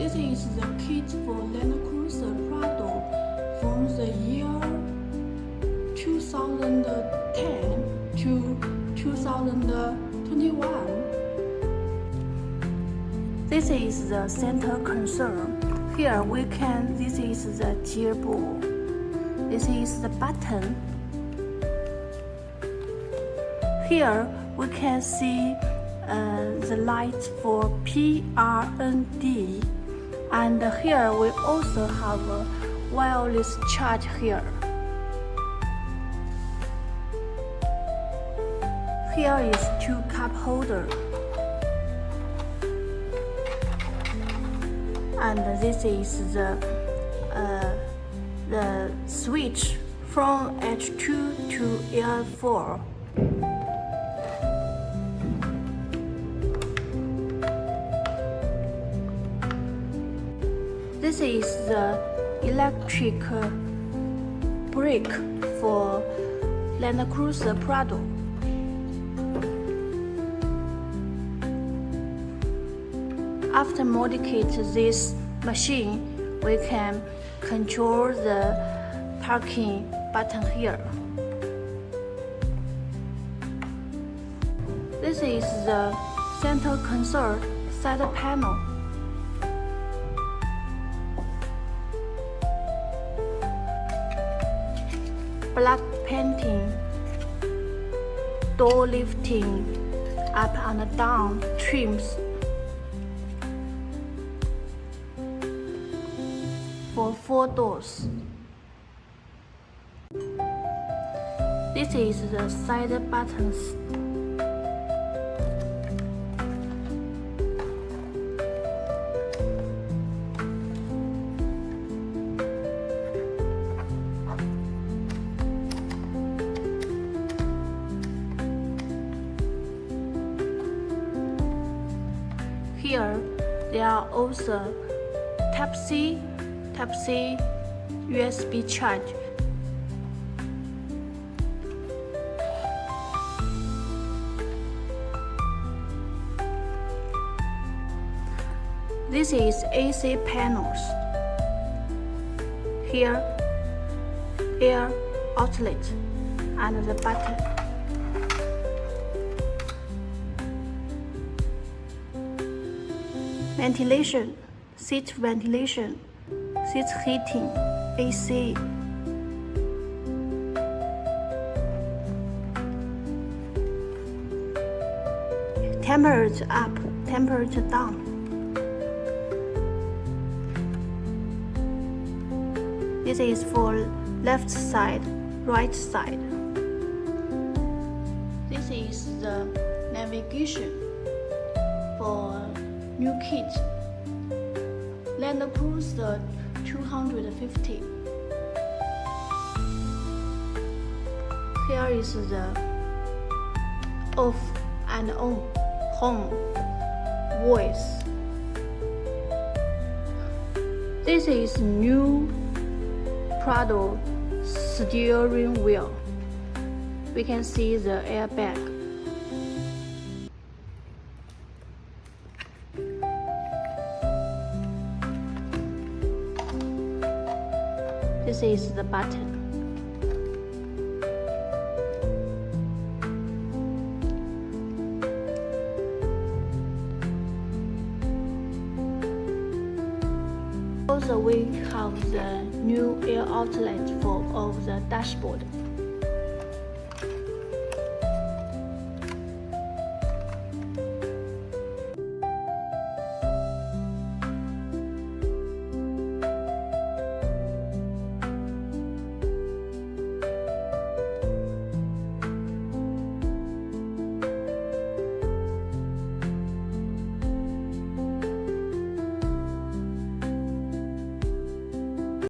This is the kit for Land Cruiser Prado from the year 2010 to 2021. This is the center console. Here this is the gearbox. This is the button. Here we can see the light for PRND, and here we also have a wireless charge here. Here is 2 cup holder, and this is the switch from H2 to L4. This is the electric brake for Land Cruiser Prado. After modifying this machine, we can control the parking button here. This is the center console side panel. Black painting, door lifting, up and down trims for 4 doors. This is the side buttons. Here, there are also Type-C, USB charge. This is AC panels. Here, air outlet and the button. Ventilation, seat ventilation, seat heating, AC. Temperature up, temperature down. This is for left side, right side. This is the navigation for new kit, Land Cruiser 250. Here is the off and on, home, voice. This is new Prado steering wheel. We can see the airbag. This is the button. Also, we have the new air outlet for of the dashboard.